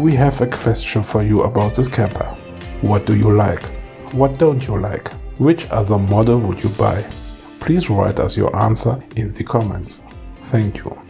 We have a question for you about this camper. What do you like? What don't you like? Which other model would you buy? Please write us your answer in the comments. Thank you.